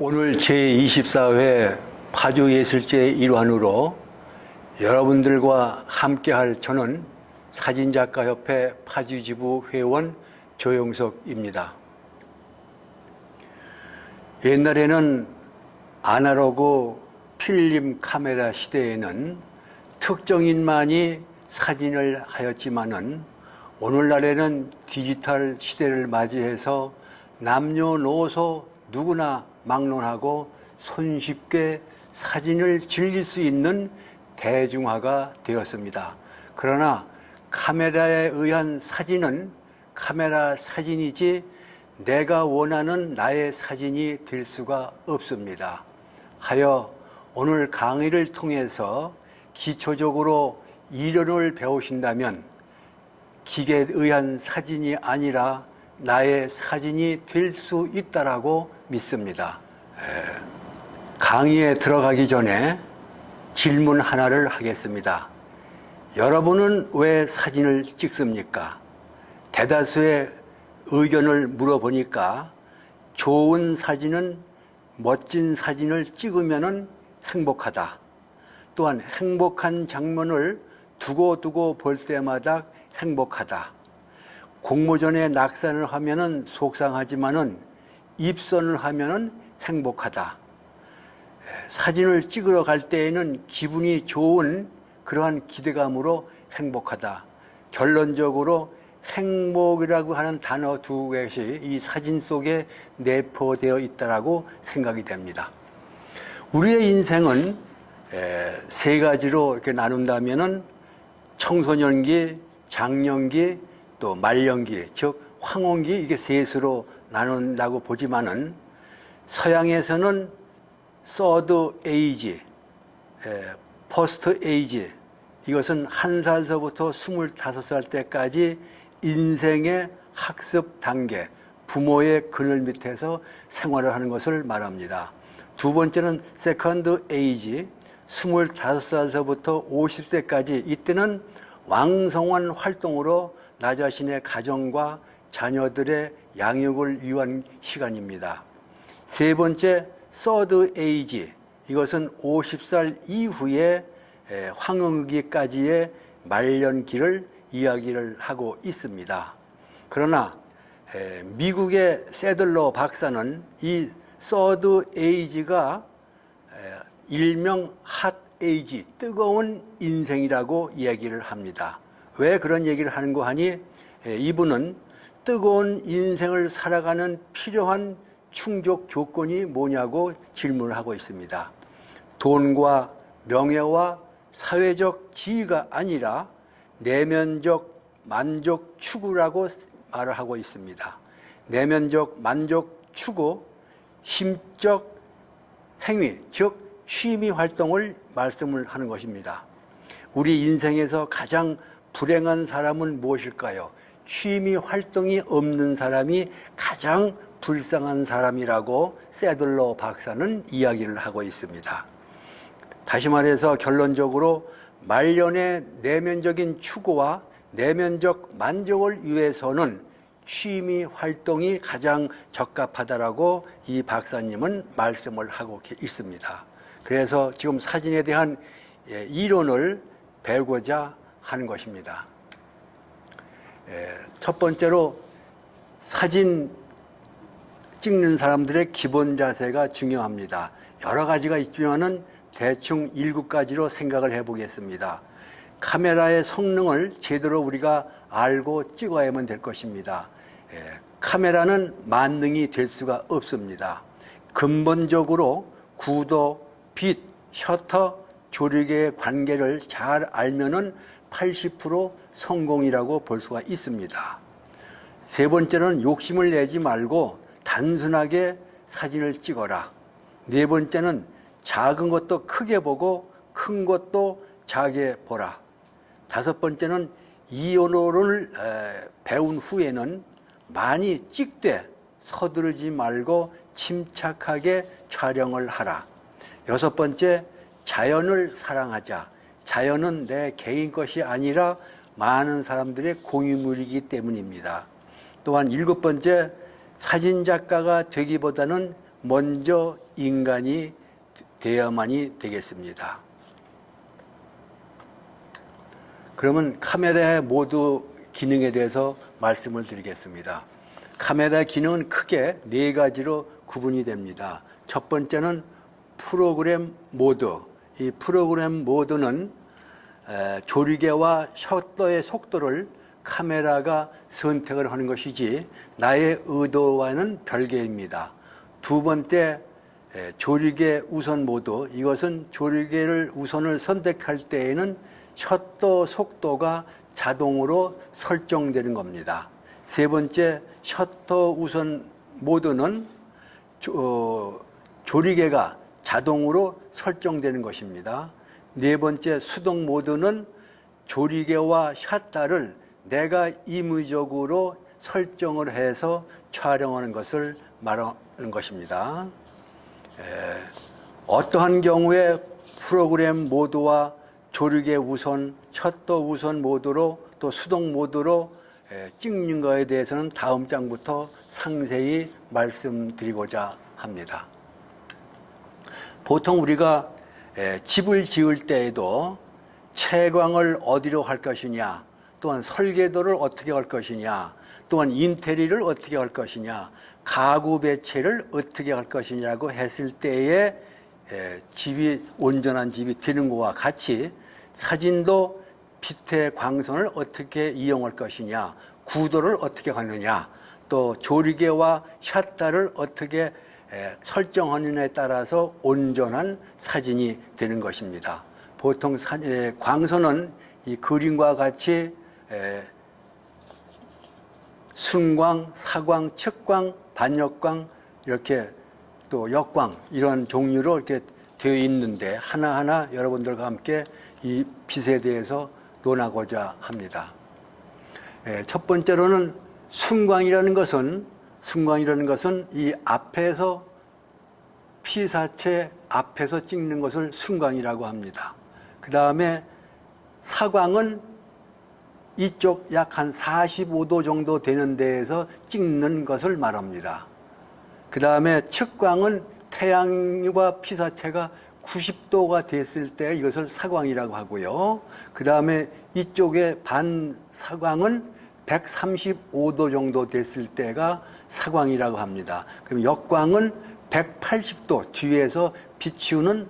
오늘 제24회 파주예술제의 일환으로 여러분들과 함께할 저는 사진작가협회 파주지부 회원 조영석입니다. 옛날에는 아날로그 필름 카메라 시대에는 특정인만이 사진을 하였지만은 오늘날에는 디지털 시대를 맞이해서 남녀노소 누구나 막론하고 손쉽게 사진을 즐길 수 있는 대중화가 되었습니다. 그러나 카메라에 의한 사진은 카메라 사진이지 내가 원하는 나의 사진이 될 수가 없습니다. 하여 오늘 강의를 통해서 기초적으로 이론을 배우신다면 기계에 의한 사진이 아니라 나의 사진이 될 수 있다라고 믿습니다. 강의에 들어가기 전에 질문 하나를 하겠습니다. 여러분은 왜 사진을 찍습니까? 대다수의 의견을 물어보니까 좋은 사진은 멋진 사진을 찍으면 행복하다. 또한 행복한 장면을 두고두고 볼 때마다 행복하다. 공모전에 낙선을 하면은 속상하지만은 입선을 하면은 행복하다. 사진을 찍으러 갈 때에는 기분이 좋은 그러한 기대감으로 행복하다. 결론적으로 행복이라고 하는 단어 두 것이 이 사진 속에 내포되어 있다라고 생각이 됩니다. 우리의 인생은 세 가지로 이렇게 나눈다면은 청소년기, 장년기, 또 말년기, 즉 황혼기, 이게 셋으로 나눈다고 보지만은 서양에서는 서드 에이지, 퍼스트 에이지, 이것은 1살서부터 25살 때까지 인생의 학습 단계, 부모의 그늘 밑에서 생활을 하는 것을 말합니다. 두 번째는 세컨드 에이지, 25살서부터 50세까지, 이때는 왕성한 활동으로 나 자신의 가정과 자녀들의 양육을 위한 시간입니다. 세 번째, 서드 에이지, 이것은 50살 이후에 황혼기까지의 말년기를 이야기를 하고 있습니다. 그러나 미국의 세들러 박사는 이 서드 에이지가 일명 핫 에이지, 뜨거운 인생이라고 이야기를 합니다. 왜 그런 얘기를 하는가 하니 이분은 뜨거운 인생을 살아가는 필요한 충족 조건이 뭐냐고 질문을 하고 있습니다. 돈과 명예와 사회적 지위가 아니라 내면적 만족 추구라고 말을 하고 있습니다. 내면적 만족 추구, 심적 행위, 즉 취미 활동을 말씀을 하는 것입니다. 우리 인생에서 가장 불행한 사람은 무엇일까요? 취미 활동이 없는 사람이 가장 불쌍한 사람이라고 세들러 박사는 이야기를 하고 있습니다. 다시 말해서 결론적으로 말년의 내면적인 추구와 내면적 만족을 위해서는 취미 활동이 가장 적합하다라고 이 박사님은 말씀을 하고 있습니다. 그래서 지금 사진에 대한 이론을 배우고자 하는 것입니다. 첫 번째로 사진 찍는 사람들의 기본 자세가 중요합니다. 여러 가지가 있지만은 대충 7가지로 생각을 해보겠습니다. 카메라의 성능을 제대로 우리가 알고 찍어야만 될 것입니다. 카메라는 만능이 될 수가 없습니다. 근본적으로 구도, 빛, 셔터, 조력의 관계를 잘 알면은 80% 성공이라고 볼 수가 있습니다. 세 번째는 욕심을 내지 말고 단순하게 사진을 찍어라. 네 번째는 작은 것도 크게 보고 큰 것도 작게 보라. 다섯 번째는 이론을 배운 후에는 많이 찍되 서두르지 말고 침착하게 촬영을 하라. 여섯 번째, 자연을 사랑하자. 자연은 내 개인 것이 아니라 많은 사람들의 공유물이기 때문입니다. 또한 7번째, 사진작가가 되기보다는 먼저 인간이 되어야만이 되겠습니다. 그러면 카메라의 모두 기능에 대해서 말씀을 드리겠습니다. 카메라의 기능은 크게 4가지로 구분이 됩니다. 첫 번째는 프로그램 모드. 이 프로그램 모드는 조리개와 셔터의 속도를 카메라가 선택을 하는 것이지 나의 의도와는 별개입니다. 두 번째, 조리개 우선 모드. 이것은 조리개를 우선을 선택할 때에는 셔터 속도가 자동으로 설정되는 겁니다. 세 번째, 셔터 우선 모드는 조리개가 자동으로 설정되는 것입니다. 네 번째, 수동 모드는 조리개와 셔터를 내가 임의적으로 설정을 해서 촬영하는 것을 말하는 것입니다. 어떠한 경우에 프로그램 모드와 조리개 우선, 셔터 우선 모드로 또 수동 모드로 찍는 것에 대해서는 다음 장부터 상세히 말씀드리고자 합니다. 보통 우리가 집을 지을 때에도 채광을 어디로 할 것이냐, 또한 설계도를 어떻게 할 것이냐, 또한 인테리어를 어떻게 할 것이냐, 가구 배치를 어떻게 할 것이냐고 했을 때에 집이 온전한 집이 되는 것과 같이 사진도 빛의 광선을 어떻게 이용할 것이냐, 구도를 어떻게 하느냐, 또 조리개와 셔터를 어떻게 설정하느냐에 따라서 온전한 사진이 되는 것입니다. 보통 광선은 이 그림과 같이 순광, 사광, 측광, 반역광, 이렇게 또 역광 이런 종류로 이렇게 되어 있는데 하나하나 여러분들과 함께 이 빛에 대해서 논하고자 합니다. 첫 번째로는 순광이라는 것은 이 앞에서 피사체 앞에서 찍는 것을 순광이라고 합니다. 그 다음에 사광은 이쪽 약 한 45도 정도 되는 데에서 찍는 것을 말합니다. 그 다음에 측광은 태양과 피사체가 90도가 됐을 때 이것을 사광이라고 하고요. 그 다음에 이쪽의 반사광은 135도 정도 됐을 때가 사광이라고 합니다. 그럼 역광은 180도 뒤에서 비추는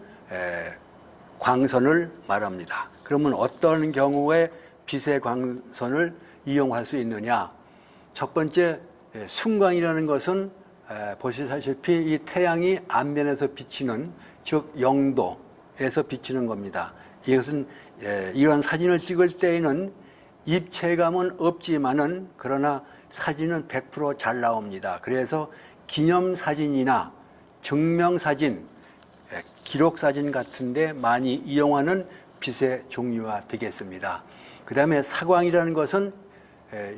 광선을 말합니다. 그러면 어떤 경우에 빛의 광선을 이용할 수 있느냐? 첫 번째, 순광이라는 것은 보시다시피 이 태양이 앞면에서 비치는, 즉 0도에서 비치는 겁니다. 이것은 이런 사진을 찍을 때에는 입체감은 없지만은 그러나 사진은 100% 잘 나옵니다. 그래서 기념사진이나 증명사진, 기록사진 같은데 많이 이용하는 빛의 종류가 되겠습니다. 그 다음에 사광이라는 것은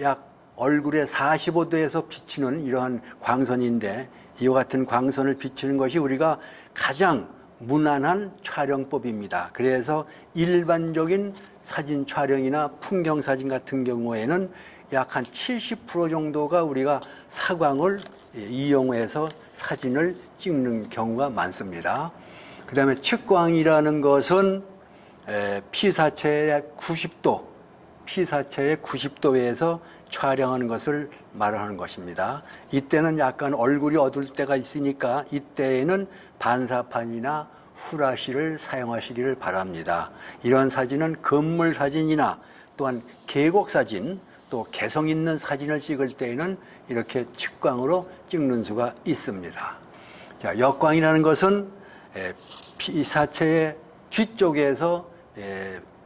약 얼굴에 45도에서 비치는 이러한 광선인데 이와 같은 광선을 비치는 것이 우리가 가장 무난한 촬영법입니다. 그래서 일반적인 사진 촬영이나 풍경 사진 같은 경우에는 약 한 70% 정도가 우리가 사광을 이용해서 사진을 찍는 경우가 많습니다. 그 다음에 측광이라는 것은 피사체의 90도에서 촬영하는 것을 말하는 것입니다. 이때는 약간 얼굴이 어두울 때가 있으니까 이때에는 반사판이나 후라시를 사용하시기를 바랍니다. 이러한 사진은 건물 사진이나 또한 계곡 사진, 또 개성 있는 사진을 찍을 때에는 이렇게 측광으로 찍는 수가 있습니다. 자, 역광이라는 것은 피사체의 뒤쪽에서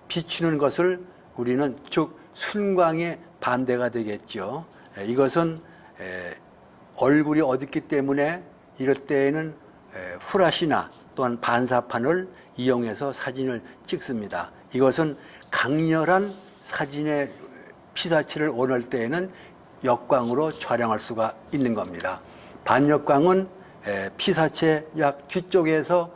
비추는 것을 우리는 즉 순광의 반대가 되겠죠. 이것은 얼굴이 어둡기 때문에 이럴 때에는 후라시나 또한 반사판을 이용해서 사진을 찍습니다. 이것은 강렬한 사진의 피사체를 원할 때에는 역광으로 촬영할 수가 있는 겁니다. 반역광은 피사체 약 뒤쪽에서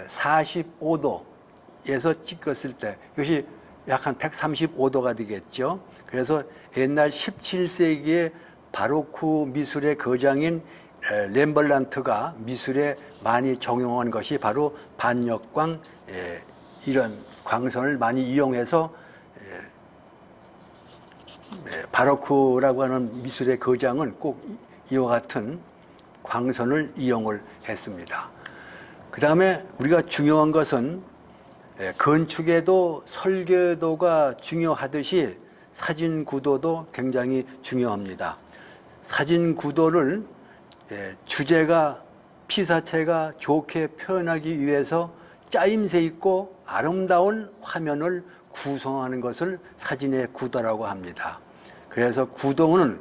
45도에서 찍었을 때 이것이 약 한 135도가 되겠죠. 그래서 옛날 17세기의 바로크 미술의 거장인 렘벌란트가 미술에 많이 적용한 것이 바로 반역광, 이런 광선을 많이 이용해서 바로크라고 하는 미술의 거장은 꼭 이와 같은 광선을 이용을 했습니다. 그 다음에 우리가 중요한 것은 건축에도 설계도가 중요하듯이 사진 구도도 굉장히 중요합니다. 사진 구도를 주제가 피사체가 좋게 표현하기 위해서 짜임새 있고 아름다운 화면을 구성하는 것을 사진의 구도라고 합니다. 그래서 구도는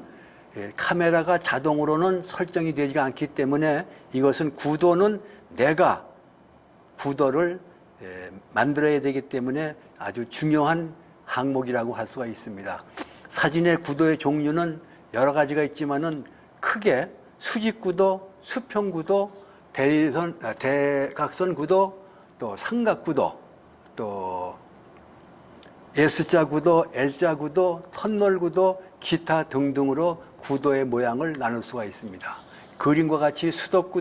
카메라가 자동으로는 설정이 되지 않기 때문에 이것은 구도는 내가 구도를 만들어야 되기 때문에 아주 중요한 항목이라고 할 수가 있습니다. 사진의 구도의 종류는 여러 가지가 있지만은 크게 수직구도, 수평구도, 대각선 구도, 또 삼각구도, 또 S자 구도, L자 구도, 터널 구도, 기타 등등으로 구도의 모양을 나눌 수가 있습니다. 그림과 같이 수직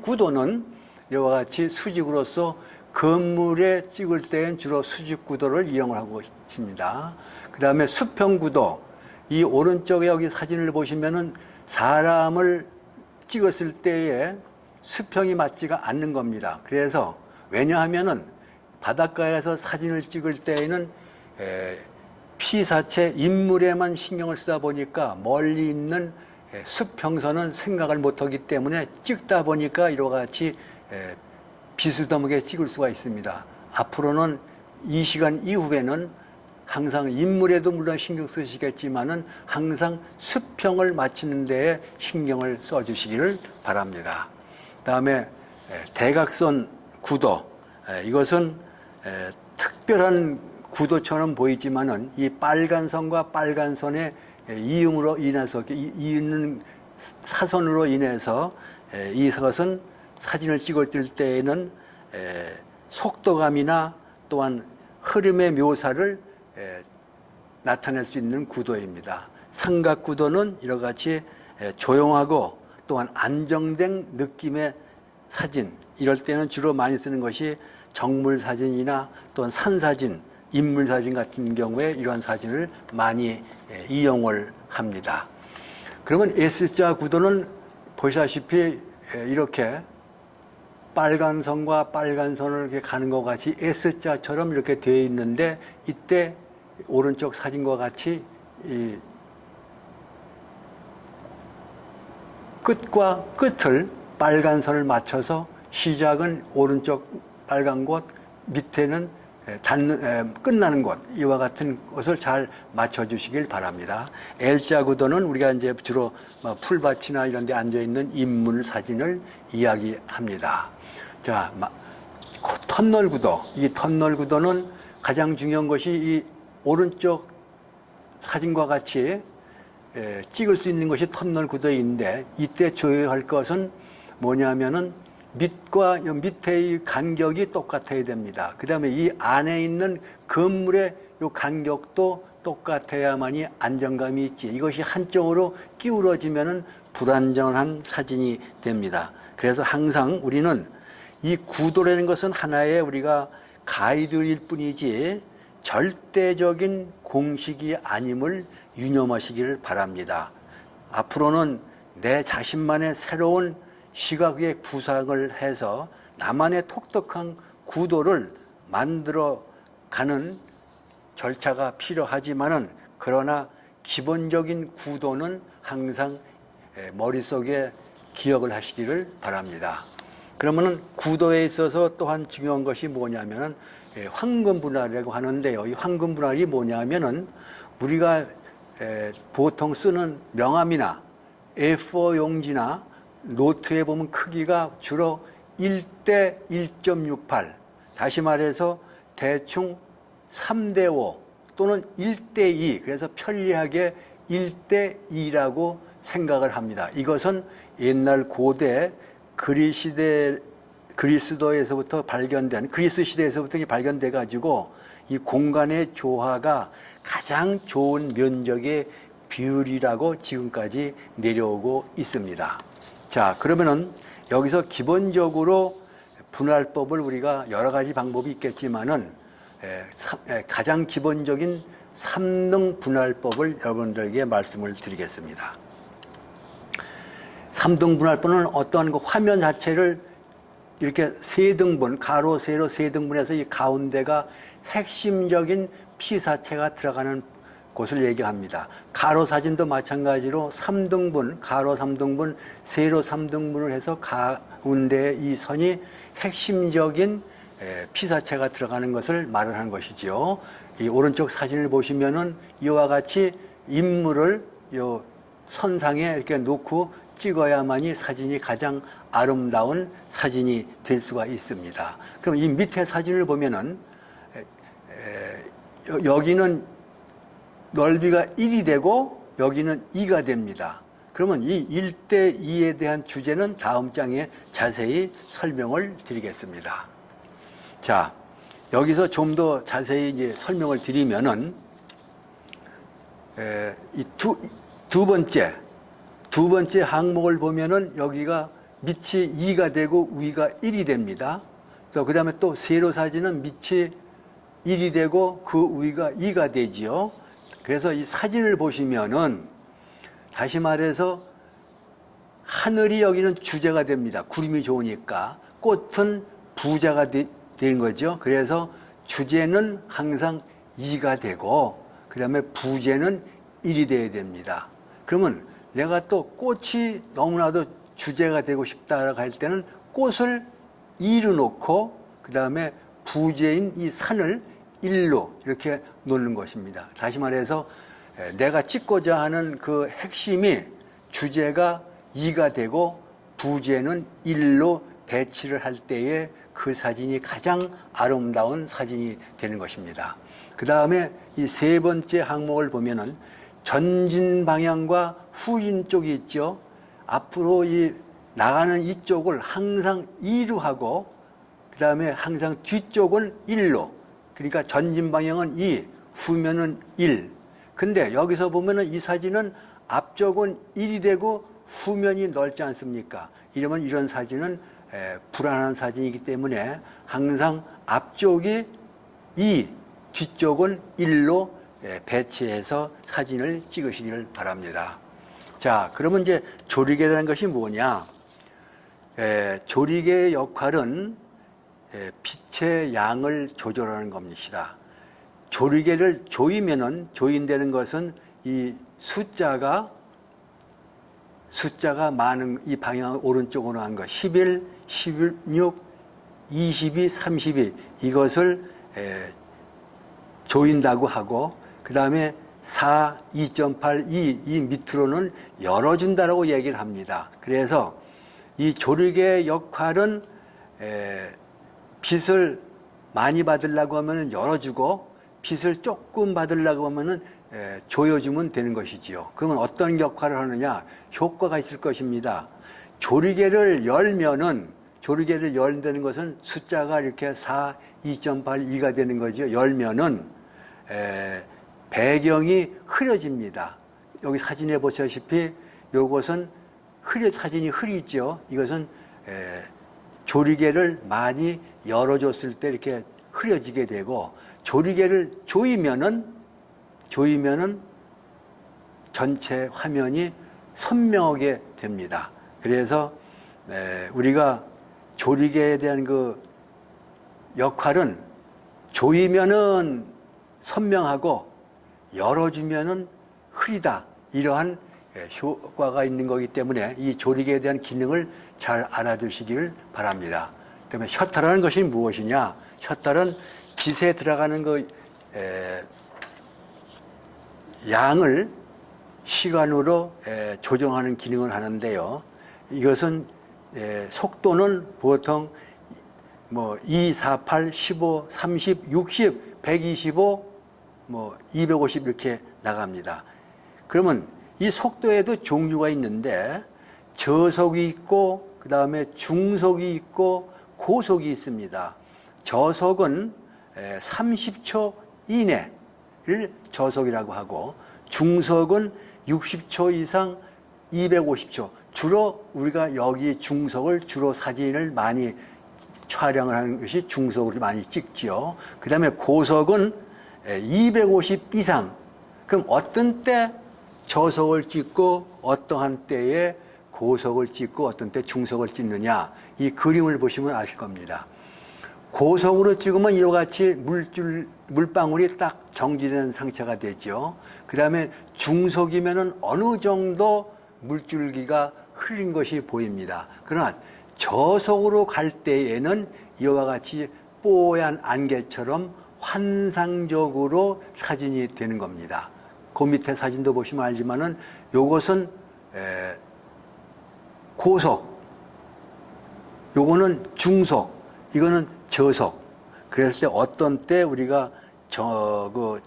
구도는 이와 같이 수직으로서 건물에 찍을 때엔 주로 수직 구도를 이용하고 있습니다. 그 다음에 수평 구도, 이 오른쪽에 여기 사진을 보시면은 사람을 찍었을 때에 수평이 맞지가 않는 겁니다. 그래서 왜냐하면은 바닷가에서 사진을 찍을 때에는 피사체 인물에만 신경을 쓰다 보니까 멀리 있는 수평선은 생각을 못하기 때문에 찍다 보니까 이와 같이 비스듬하게 찍을 수가 있습니다. 앞으로는 이 시간 이후에는 항상 인물에도 물론 신경 쓰시겠지만은 항상 수평을 맞추는 데에 신경을 써주시기를 바랍니다. 다음에 대각선 구도, 이것은 특별한 구도처럼 보이지만은 이 빨간 선과 빨간 선의 이음으로 인해서 이은 사선으로 인해서 이것은 사진을 찍었을 때에는 속도감이나 또한 흐름의 묘사를 나타낼 수 있는 구도입니다. 삼각구도는 이와 같이 조용하고 또한 안정된 느낌의 사진, 이럴 때는 주로 많이 쓰는 것이 정물 사진이나 또한 산사진, 인물 사진 같은 경우에 이러한 사진을 많이 이용을 합니다. 그러면 S자 구도는 보시다시피 이렇게 빨간 선과 빨간 선을 이렇게 가는 것 같이 S자처럼 이렇게 되어 있는데, 이때 오른쪽 사진과 같이 이 끝과 끝을 빨간 선을 맞춰서 시작은 오른쪽 빨간 곳, 밑에는 끝나는 곳, 이와 같은 것을 잘 맞춰주시길 바랍니다. L자 구도는 우리가 이제 주로 풀밭이나 이런 데 앉아있는 인물 사진을 이야기합니다. 자, 터널 구도. 이 터널 구도는 가장 중요한 것이 이 오른쪽 사진과 같이 찍을 수 있는 것이 터널 구도인데, 이때 조회할 것은 뭐냐면은 밑과 밑의 간격이 똑같아야 됩니다. 그 다음에 이 안에 있는 건물의 이 간격도 똑같아야만이 안정감이 있지. 이것이 한쪽으로 기울어지면은 불안정한 사진이 됩니다. 그래서 항상 우리는 이 구도라는 것은 하나의 우리가 가이드일 뿐이지 절대적인 공식이 아님을 유념하시기를 바랍니다. 앞으로는 내 자신만의 새로운 시각의 구상을 해서 나만의 독특한 구도를 만들어 가는 절차가 필요하지만은, 그러나 기본적인 구도는 항상 머릿속에 기억을 하시기를 바랍니다. 그러면은 구도에 있어서 또한 중요한 것이 뭐냐면은 황금 분할이라고 하는데요. 이 황금 분할이 뭐냐면은 우리가 보통 쓰는 명암이나 A4 용지나 노트에 보면 크기가 주로 1대 1.68, 다시 말해서 대충 3대 5 또는 1대 2, 그래서 편리하게 1대 2라고 생각을 합니다. 이것은 옛날 고대 그리스 시대에서부터 발견돼 가지고 이 공간의 조화가 가장 좋은 면적의 비율이라고 지금까지 내려오고 있습니다. 자, 그러면은 여기서 기본적으로 분할법을 우리가 여러 가지 방법이 있겠지만은 가장 기본적인 3등 분할법을 여러분들에게 말씀을 드리겠습니다. 3등 분할법은 어떠한 그 화면 자체를 이렇게 세 등분, 가로, 세로 세 등분해서 이 가운데가 핵심적인 피사체가 들어가는 곳을 얘기합니다. 가로 사진도 마찬가지로 3등분, 가로 3등분, 세로 3등분을 해서 가운데 이 선이 핵심적인 피사체가 들어가는 것을 말을 하는 것이죠. 이 오른쪽 사진을 보시면은 이와 같이 인물을 요 선상에 이렇게 놓고 찍어야만이 사진이 가장 아름다운 사진이 될 수가 있습니다. 그럼 이 밑에 사진을 보면은 여기는 넓이가 1이 되고 여기는 2가 됩니다. 그러면 이 1대 2에 대한 주제는 다음 장에 자세히 설명을 드리겠습니다. 자, 여기서 좀 더 자세히 이제 설명을 드리면은 이 두 번째 항목을 보면은 여기가 밑이 2가 되고 위가 1이 됩니다. 그 다음에 또 세로 사진은 밑이 1이 되고 그 위가 2가 되지요. 그래서 이 사진을 보시면은 다시 말해서 하늘이 여기는 주제가 됩니다. 구름이 좋으니까. 꽃은 부자가 된 거죠. 그래서 주제는 항상 2가 되고 그 다음에 부제는 1이 돼야 됩니다. 그러면 내가 또 꽃이 너무나도 주제가 되고 싶다라고 할 때는 꽃을 2로 놓고 그 다음에 부제인 이 산을 1로 이렇게 놓는 것입니다. 다시 말해서 내가 찍고자 하는 그 핵심이 주제가 2가 되고 부제는 1로 배치를 할 때에 그 사진이 가장 아름다운 사진이 되는 것입니다. 그 다음에 이 세 번째 항목을 보면은 전진 방향과 후인 쪽이 있죠. 앞으로 이 나가는 이쪽을 항상 2로 하고 그 다음에 항상 뒤쪽은 1로. 그러니까 전진 방향은 2, 후면은 1. 근데 여기서 보면은 이 사진은 앞쪽은 1이 되고 후면이 넓지 않습니까? 이러면 이런 사진은 불안한 사진이기 때문에 항상 앞쪽이 2, 뒤쪽은 1로 배치해서 사진을 찍으시기를 바랍니다. 자, 그러면 이제 조리개라는 것이 뭐냐? 조리개의 역할은 빛의 양을 조절하는 겁니다. 조리개를 조이면은, 조인다는 것은 이 숫자가 많은 이 방향 오른쪽으로 한 것, 11, 16, 22, 32 이것을 조인다고 하고 그 다음에 4, 2.8, 2 이 밑으로는 열어준다라고 얘기를 합니다. 그래서 이 조리개의 역할은 빛을 많이 받으려고 하면 열어주고 빛을 조금 받으려고 하면 조여주면 되는 것이지요. 그러면 어떤 역할을 하느냐? 효과가 있을 것입니다. 조리개를 열다는 것은 숫자가 이렇게 4, 2.8, 2가 되는 거죠. 열면은 배경이 흐려집니다. 여기 사진에 보시다시피 이것은 사진이 흐리죠. 이것은 조리개를 많이 열어줬을 때 이렇게 흐려지게 되고 조리개를 조이면은 전체 화면이 선명하게 됩니다. 그래서 우리가 조리개에 대한 그 역할은 조이면은 선명하고 열어주면은 흐리다. 이러한 효과가 있는 거기 때문에 이 조리개에 대한 기능을 잘 알아두시기를 바랍니다. 그다음에 셔터라는 것이 무엇이냐? 셔터는 빛에 들어가는 그 양을 시간으로 조정하는 기능을 하는데요. 이것은 속도는 보통 2, 4, 8, 15, 30, 60, 125, 250 이렇게 나갑니다. 그러면 이 속도에도 종류가 있는데 저속이 있고 그 다음에 중속이 있고 고속이 있습니다. 저속은 30초 이내를 저속이라고 하고 중속은 60초 이상 250초. 주로 우리가 여기 중석을 주로 사진을 많이 촬영을 하는 것이 중석으로 많이 찍지요. 그 다음에 고석은 250 이상. 그럼 어떤 때 저석을 찍고 어떠한 때에 고석을 찍고 어떤 때 중석을 찍느냐. 이 그림을 보시면 아실 겁니다. 고석으로 찍으면 이와 같이 물방울이 딱 정지된 상태가 되죠. 그 다음에 중석이면은 어느 정도 물줄기가 흘린 것이 보입니다. 그러나 저속으로 갈 때에는 이와 같이 뽀얀 안개처럼 환상적으로 사진이 되는 겁니다. 그 밑에 사진도 보시면 알지만은 요것은 고속, 요거는 중속, 이거는 저속. 그랬을 때 어떤 때 우리가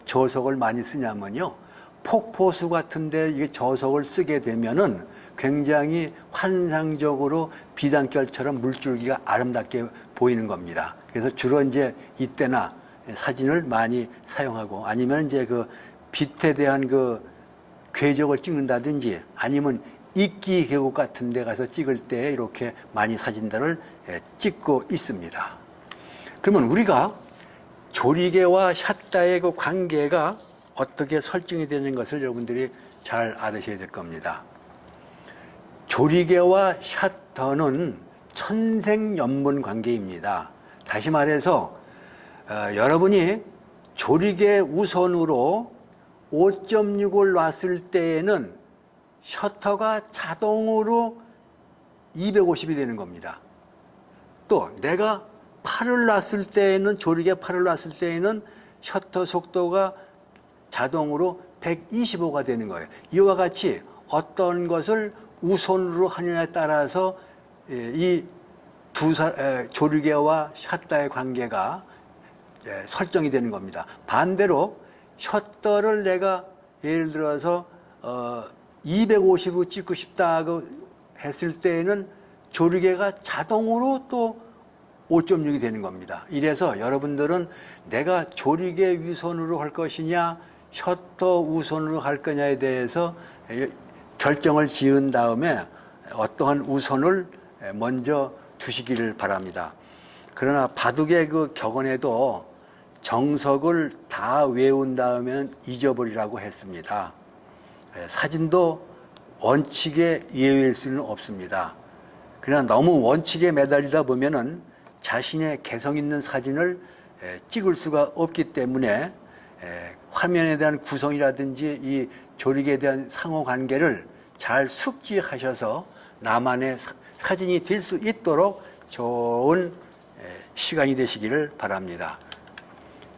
저속을 많이 쓰냐면요. 폭포수 같은데 이게 저속을 쓰게 되면은 굉장히 환상적으로 비단결처럼 물줄기가 아름답게 보이는 겁니다. 그래서 주로 이제 이때나 사진을 많이 사용하고 아니면 이제 그 빛에 대한 그 궤적을 찍는다든지 아니면 이끼 계곡 같은 데 가서 찍을 때 이렇게 많이 사진들을 찍고 있습니다. 그러면 우리가 조리개와 샷다의 그 관계가 어떻게 설정이 되는 것을 여러분들이 잘 알으셔야 될 겁니다. 조리개와 샷터는 천생연분 관계입니다. 다시 말해서 여러분이 조리개 우선으로 5.6을 놨을 때에는 셔터가 자동으로 250이 되는 겁니다. 또 내가 팔을 놨을 때에는 조리개 팔을 놨을 때에는 셔터 속도가 자동으로 125가 되는 거예요. 이와 같이 어떤 것을 우선으로 하느냐에 따라서 이 조리개와 셔터의 관계가 설정이 되는 겁니다. 반대로 셔터를 내가 예를 들어서 250으로 찍고 싶다고 했을 때에는 조리개가 자동으로 또 5.6이 되는 겁니다. 이래서 여러분들은 내가 조리개 우선으로 할 것이냐 셔터 우선으로 할 거냐에 대해서 결정을 지은 다음에 어떠한 우선을 먼저 두시기를 바랍니다. 그러나 바둑의 그 격언에도 정석을 다 외운 다음엔 잊어버리라고 했습니다. 사진도 원칙에 예외일 수는 없습니다. 그러나 너무 원칙에 매달리다 보면은 자신의 개성 있는 사진을 찍을 수가 없기 때문에 화면에 대한 구성이라든지 이 조리개에 대한 상호관계를 잘 숙지하셔서 나만의 사진이 될 수 있도록 좋은 시간이 되시기를 바랍니다.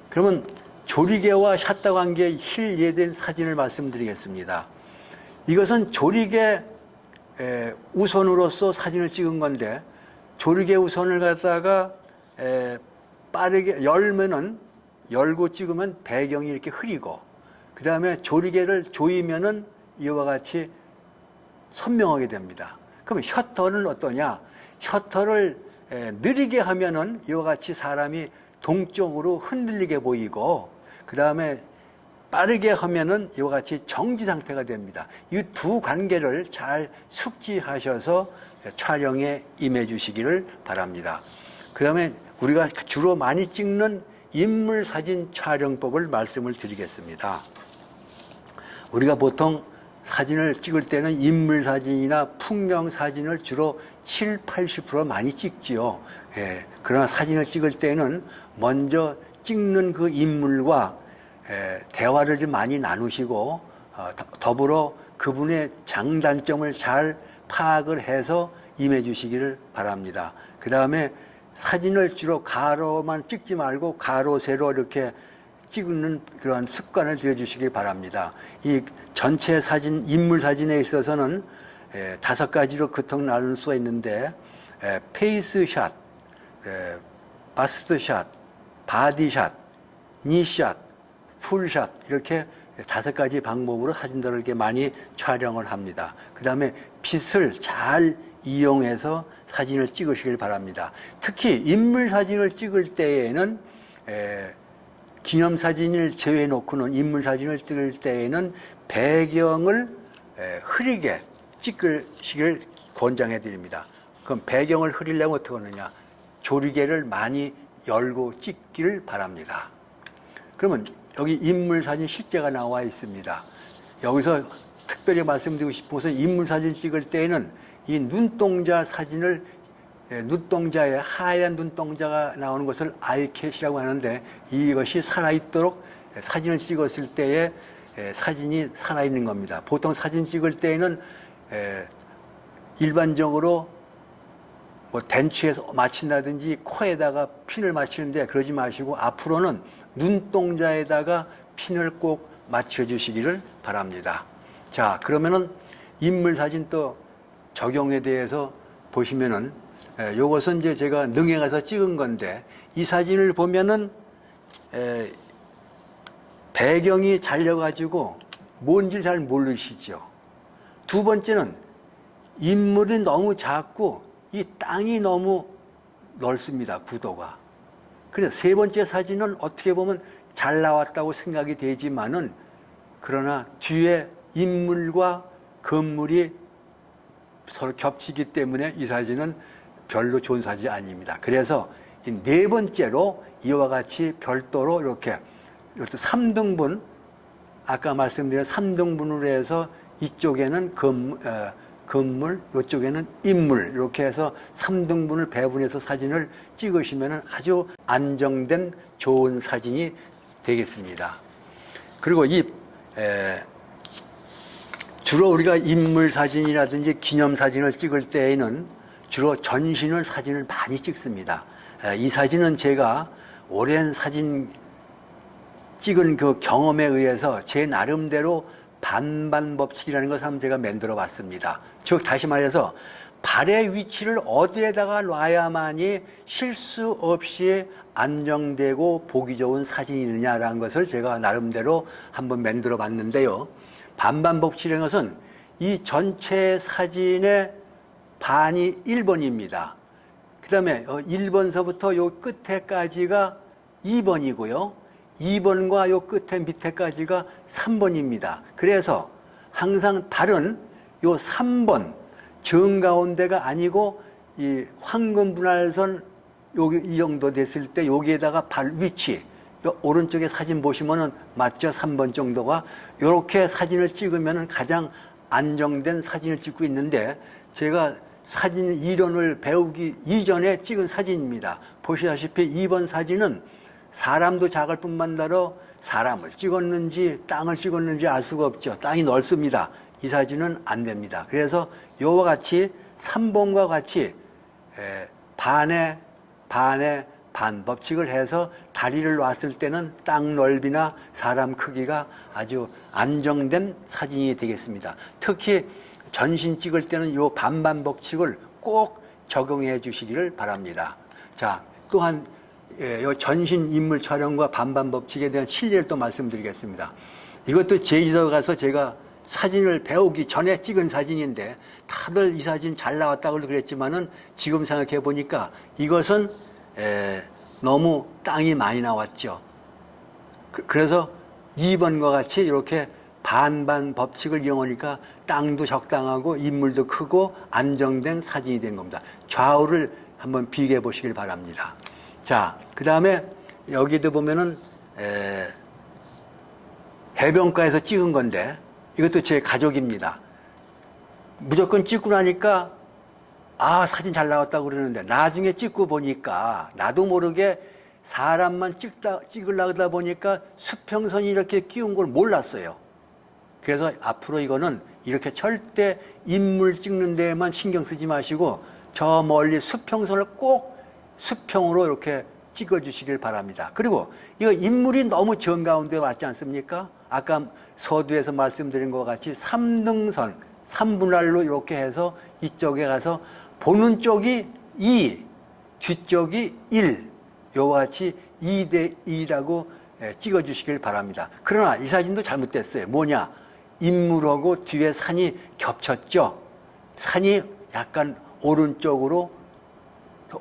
그러면 조리개와 샷다 관계에 실예된 사진을 말씀드리겠습니다. 이것은 조리개 우선으로서 사진을 찍은 건데 조리개 우선을 갖다가 빠르게 열고 찍으면 배경이 이렇게 흐리고 그 다음에 조리개를 조이면은 이와 같이 선명하게 됩니다. 그럼 셔터는 어떠냐? 셔터를 느리게 하면은 이와 같이 사람이 동쪽으로 흔들리게 보이고 그 다음에 빠르게 하면은 이와 같이 정지 상태가 됩니다. 이 두 관계를 잘 숙지하셔서 촬영에 임해 주시기를 바랍니다. 그 다음에 우리가 주로 많이 찍는 인물 사진 촬영법을 말씀을 드리겠습니다. 우리가 보통 사진을 찍을 때는 인물 사진이나 풍경 사진을 주로 7, 80% 많이 찍지요. 그러나 사진을 찍을 때는 먼저 찍는 그 인물과 대화를 좀 많이 나누시고 더불어 그분의 장단점을 잘 파악을 해서 임해 주시기를 바랍니다. 그 다음에 사진을 주로 가로만 찍지 말고 가로, 세로 이렇게 찍는 그러한 습관을 들여주시길 바랍니다. 이 전체 사진, 인물 사진에 있어서는 5가지로 그통 나눌 수가 있는데 페이스샷, 바스트샷, 바디샷, 니샷, 풀샷 이렇게 5가지 방법으로 사진들을 이렇게 많이 촬영을 합니다. 그 다음에 빛을 잘 이용해서 사진을 찍으시길 바랍니다. 특히 인물 사진을 찍을 때에는 기념사진을 제외해 놓고는 인물 사진을 찍을 때에는 배경을 흐리게 찍으시길 권장해 드립니다. 그럼 배경을 흐리려면 어떻게 하느냐? 조리개를 많이 열고 찍기를 바랍니다. 그러면 여기 인물 사진 실제가 나와 있습니다. 여기서 특별히 말씀드리고 싶어서 인물 사진 찍을 때에는 이 눈동자 사진을 눈동자에 하얀 눈동자가 나오는 것을 아이캣이라고 하는데 이것이 살아있도록 사진을 찍었을 때에 사진이 살아있는 겁니다. 보통 사진 찍을 때에는 일반적으로 뭐 덴추에서 맞춘다든지 코에다가 핀을 맞추는데 그러지 마시고 앞으로는 눈동자에다가 핀을 꼭 맞춰주시기를 바랍니다. 자, 그러면은 인물 사진 또 적용에 대해서 보시면은 요것은 이제 제가 능에 가서 찍은 건데 이 사진을 보면은 배경이 잘려가지고 뭔지 잘 모르시죠. 두 번째는 인물이 너무 작고 이 땅이 너무 넓습니다. 구도가. 그래서 세 번째 사진은 어떻게 보면 잘 나왔다고 생각이 되지만은 그러나 뒤에 인물과 건물이 서로 겹치기 때문에 이 사진은 별로 좋은 사진이 아닙니다. 그래서 이 네 번째로 이와 같이 별도로 이렇게 3등분, 아까 말씀드린 3등분으로 해서 이쪽에는 건물, 이쪽에는 인물, 이렇게 해서 3등분을 배분해서 사진을 찍으시면 아주 안정된 좋은 사진이 되겠습니다. 그리고 주로 우리가 인물 사진이라든지 기념 사진을 찍을 때에는 주로 전신을 사진을 많이 찍습니다. 이 사진은 제가 오랜 사진 찍은 그 경험에 의해서 제 나름대로 반반 법칙이라는 것을 한번 제가 만들어 봤습니다. 즉 다시 말해서 발의 위치를 어디에다가 놔야만이 실수 없이 안정되고 보기 좋은 사진이느냐라는 것을 제가 나름대로 한번 만들어 봤는데요. 반반 법칙이라는 것은 이 전체 사진의 반이 1번입니다. 그 다음에 1번서부터 요 끝에까지가 2번이고요. 2번과 요 끝에 밑에까지가 3번입니다. 그래서 항상 발은 요 3번 정가운데가 아니고 이 황금 분할선 여기 이 정도 됐을 때 여기에다가 발 위치 오른쪽에 사진 보시면은 맞죠? 3번 정도가 이렇게 사진을 찍으면 가장 안정된 사진을 찍고 있는데 제가 사진 이론을 배우기 이전에 찍은 사진입니다. 보시다시피 2번 사진은 사람도 작을 뿐만 아니라 사람을 찍었는지 땅을 찍었는지 알 수가 없죠. 땅이 넓습니다. 이 사진은 안 됩니다. 그래서 이와 같이 3번과 같이 반에 반 법칙을 해서 다리를 놨을 때는 땅 넓이나 사람 크기가 아주 안정된 사진이 되겠습니다. 특히 전신 찍을 때는 이 반반 법칙을 꼭 적용해 주시기를 바랍니다. 자, 또한 이 전신 인물 촬영과 반반 법칙에 대한 실례를 또 말씀드리겠습니다. 이것도 제주도 가서 제가 사진을 배우기 전에 찍은 사진인데 다들 이 사진 잘 나왔다고 그랬지만은 지금 생각해 보니까 이것은 너무 땅이 많이 나왔죠. 그래서 2번과 같이 이렇게 반반 법칙을 이용하니까 땅도 적당하고 인물도 크고 안정된 사진이 된 겁니다. 좌우를 한번 비교해 보시길 바랍니다. 자, 그 다음에 여기도 보면은 해변가에서 찍은 건데 이것도 제 가족입니다. 무조건 찍고 나니까 사진 잘 나왔다고 그러는데 나중에 찍고 보니까 나도 모르게 사람만 찍으려고 하다 보니까 수평선이 이렇게 끼운 걸 몰랐어요. 그래서 앞으로 이거는 이렇게 절대 인물 찍는 데에만 신경 쓰지 마시고 저 멀리 수평선을 꼭 수평으로 이렇게 찍어 주시길 바랍니다. 그리고 이거 인물이 너무 정가운데 왔지 않습니까? 아까 서두에서 말씀드린 것과 같이 3등선, 3분할로 이렇게 해서 이쪽에 가서 보는 쪽이 2, 뒤쪽이 1, 이와 같이 2대 2라고 찍어 주시길 바랍니다. 그러나 이 사진도 잘못됐어요. 뭐냐? 인물하고 뒤에 산이 겹쳤죠. 산이 약간 오른쪽으로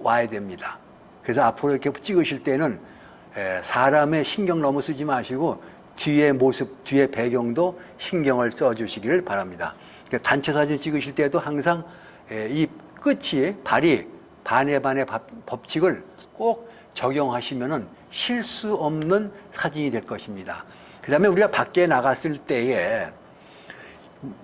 와야 됩니다. 그래서 앞으로 이렇게 찍으실 때는 사람의 신경 너무 쓰지 마시고 뒤의 모습, 뒤의 배경도 신경을 써주시기를 바랍니다. 단체 사진 찍으실 때도 항상 이 끝이 발이 반의 법칙을 꼭 적용하시면은 실수 없는 사진이 될 것입니다. 그 다음에 우리가 밖에 나갔을 때에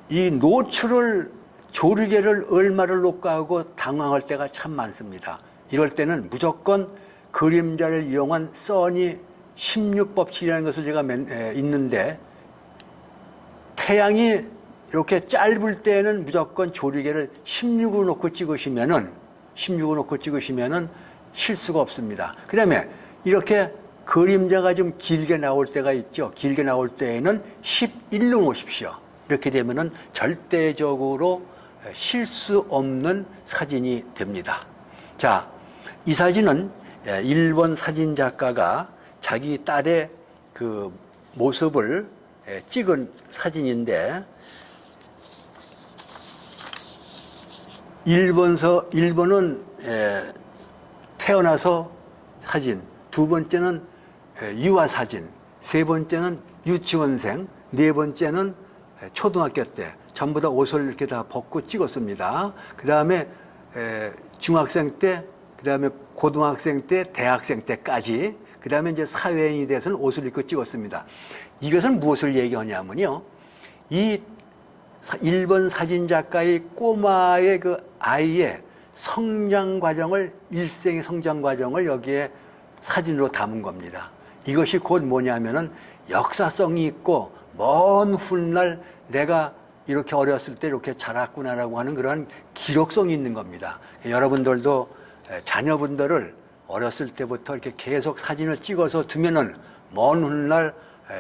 이 노출을 조리개를 얼마를 놓고 하고 당황할 때가 참 많습니다. 이럴 때는 무조건 그림자를 이용한 써니 16법칙이라는 것을 제가 있는데, 태양이 이렇게 짧을 때는 무조건 조리개를 16으로 놓고 찍으시면은 실수가 없습니다. 그 다음에 이렇게 그림자가 좀 길게 나올 때가 있죠. 길게 나올 때에는 11로 놓으십시오. 이렇게 되면은 절대적으로 실수 없는 사진이 됩니다. 자, 이 사진은 일본 사진 작가가 자기 딸의 그 모습을 찍은 사진인데, 일본은 태어나서 사진, 두 번째는 유아 사진, 세 번째는 유치원생, 네 번째는 초등학교 때 전부 다 옷을 이렇게 다 벗고 찍었습니다. 그 다음에 중학생 때, 그 다음에 고등학생 때, 대학생 때까지, 그 다음에 이제 사회인이 돼서는 옷을 입고 찍었습니다. 이것은 무엇을 얘기하냐면요, 이 일본 사진 작가의 꼬마의 그 아이의 성장 과정을, 일생의 성장 과정을 여기에 사진으로 담은 겁니다. 이것이 곧 뭐냐면은 역사성이 있고 먼 훗날 내가 이렇게 어렸을 때 이렇게 자랐구나라고 하는 그런 기록성이 있는 겁니다. 여러분들도 자녀분들을 어렸을 때부터 이렇게 계속 사진을 찍어서 두면은 먼 훗날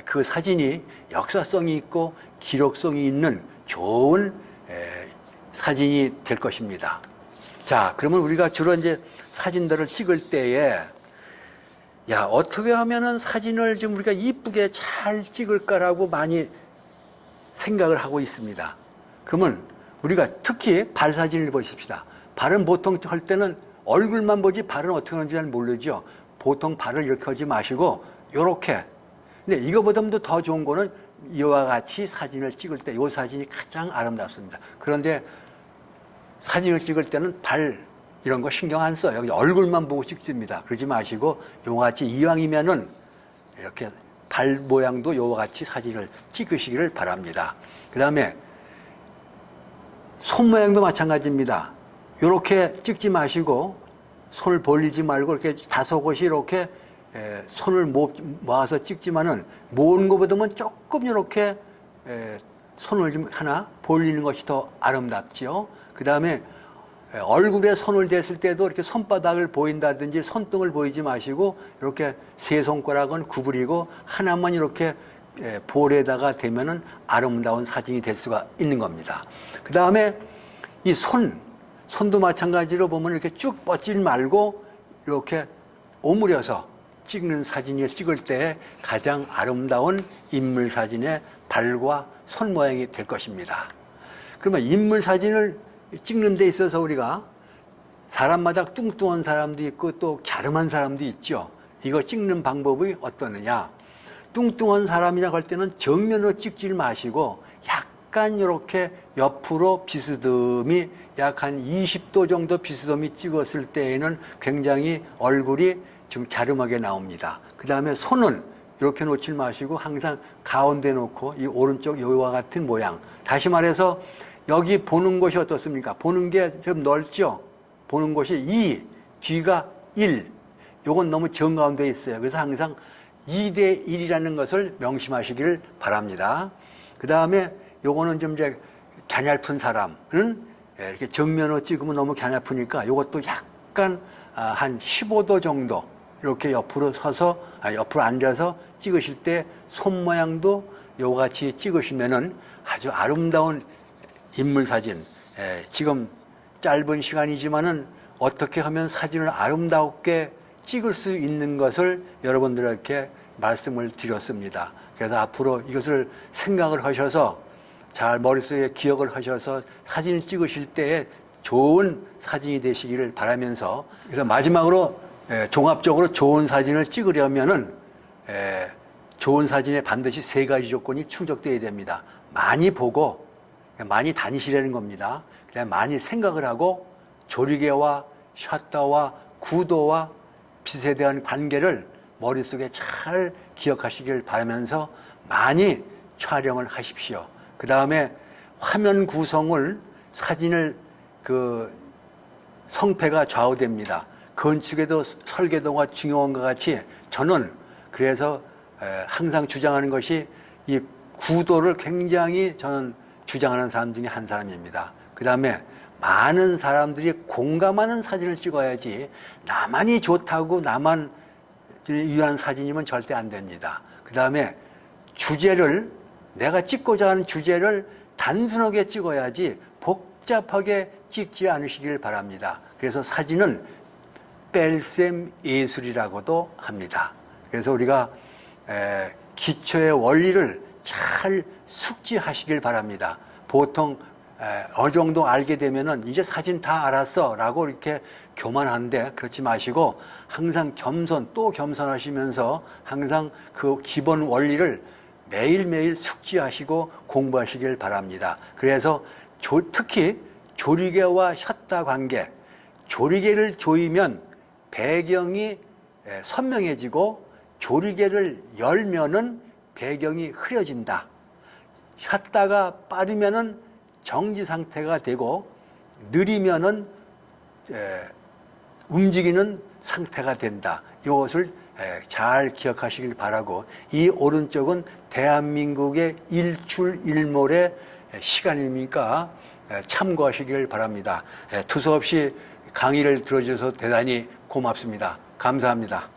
그 사진이 역사성이 있고 기록성이 있는 좋은 사진이 될 것입니다. 자, 그러면 우리가 주로 이제 사진들을 찍을 때에, 야, 어떻게 하면은 사진을 좀 우리가 이쁘게 잘 찍을까라고 많이 생각을 하고 있습니다. 그러면 우리가 특히 발 사진을 보십시다. 발은 보통 할 때는 얼굴만 보지 발은 어떻게 하는지 잘 모르죠. 보통 발을 이렇게 하지 마시고 요렇게. 근데 이거보다도 더 좋은 거는 이와 같이 사진을 찍을 때 이 사진이 가장 아름답습니다. 그런데 사진을 찍을 때는 발 이런 거 신경 안 써요. 얼굴만 보고 찍습니다. 그러지 마시고 요와 같이 이왕이면은 이렇게 발 모양도 요와 같이 사진을 찍으시기를 바랍니다. 그 다음에 손 모양도 마찬가지입니다. 이렇게 찍지 마시고 손을 벌리지 말고 이렇게 다소곳이 이렇게 손을 모아서 찍지만은 모으는 것보다는 조금 이렇게 손을 좀 하나 벌리는 것이 더 아름답죠. 그 다음에 얼굴에 손을 댔을 때도 이렇게 손바닥을 보인다든지 손등을 보이지 마시고 이렇게 세 손가락은 구부리고 하나만 이렇게 볼에다가 대면은 아름다운 사진이 될 수가 있는 겁니다. 그 다음에 이 손도 마찬가지로 보면 이렇게 쭉 뻗지 말고 이렇게 오므려서 찍는 사진을 찍을 때 가장 아름다운 인물 사진의 발과 손 모양이 될 것입니다. 그러면 인물 사진을 찍는 데 있어서 우리가 사람마다 뚱뚱한 사람도 있고 또 갸름한 사람도 있죠. 이거 찍는 방법이 어떠느냐. 뚱뚱한 사람이라고 할 때는 정면으로 찍지 마시고 약간 이렇게 옆으로 비스듬히 약 한 20도 정도 비스듬히 찍었을 때에는 굉장히 얼굴이 좀 갸름하게 나옵니다. 그 다음에 손은 이렇게 놓지 마시고 항상 가운데 놓고 이 오른쪽 여기와 같은 모양. 다시 말해서 여기 보는 곳이 어떻습니까? 보는 게 좀 넓죠? 보는 곳이 2, 뒤가 1. 요건 너무 정가운데 있어요. 그래서 항상 2대 1이라는 것을 명심하시기를 바랍니다. 그 다음에 요거는 좀 이제 갸냘픈 사람은 이렇게 정면으로 찍으면 너무 갸냘프니까 요것도 약간 한 15도 정도 이렇게 옆으로 서서, 옆으로 앉아서 찍으실 때 손 모양도 요와 같이 찍으시면은 아주 아름다운 인물 사진, 지금 짧은 시간이지만은 어떻게 하면 사진을 아름답게 찍을 수 있는 것을 여러분들에게 말씀을 드렸습니다. 그래서 앞으로 이것을 생각을 하셔서 잘 머릿속에 기억을 하셔서 사진을 찍으실 때에 좋은 사진이 되시기를 바라면서, 그래서 마지막으로 종합적으로 좋은 사진을 찍으려면은 좋은 사진에 반드시 세 가지 조건이 충족되어야 됩니다. 많이 보고 많이 다니시라는 겁니다. 그냥 많이 생각을 하고 조리개와 샷다와 구도와 빛에 대한 관계를 머릿속에 잘 기억하시길 바라면서 많이 촬영을 하십시오. 그 다음에 화면 구성을 사진을 성패가 좌우됩니다. 건축에도 설계도가 중요한 것 같이 저는 그래서 항상 주장하는 것이 이 구도를 굉장히 저는 주장하는 사람 중에 한 사람입니다. 그 다음에 많은 사람들이 공감하는 사진을 찍어야지 나만이 좋다고 나만 위한 사진이면 절대 안 됩니다. 그 다음에 주제를 내가 찍고자 하는 주제를 단순하게 찍어야지 복잡하게 찍지 않으시길 바랍니다. 그래서 사진은 뺄셈 예술이라고도 합니다. 그래서 우리가 기초의 원리를 잘 숙지하시길 바랍니다. 보통 어느 정도 알게 되면은 이제 사진 다 알았어 라고 이렇게 교만한데 그렇지 마시고 항상 또 겸손하시면서 항상 그 기본 원리를 매일매일 숙지하시고 공부하시길 바랍니다. 그래서 특히 조리개와 샷다 관계, 조리개를 조이면 배경이 선명해지고 조리개를 열면은 배경이 흐려진다. 샷다가 빠르면은 정지 상태가 되고 느리면은 움직이는 상태가 된다. 이것을 잘 기억하시길 바라고 이 오른쪽은 대한민국의 일출일몰의 시간이니까 참고하시길 바랍니다. 투서없이 강의를 들어주셔서 대단히 고맙습니다. 감사합니다.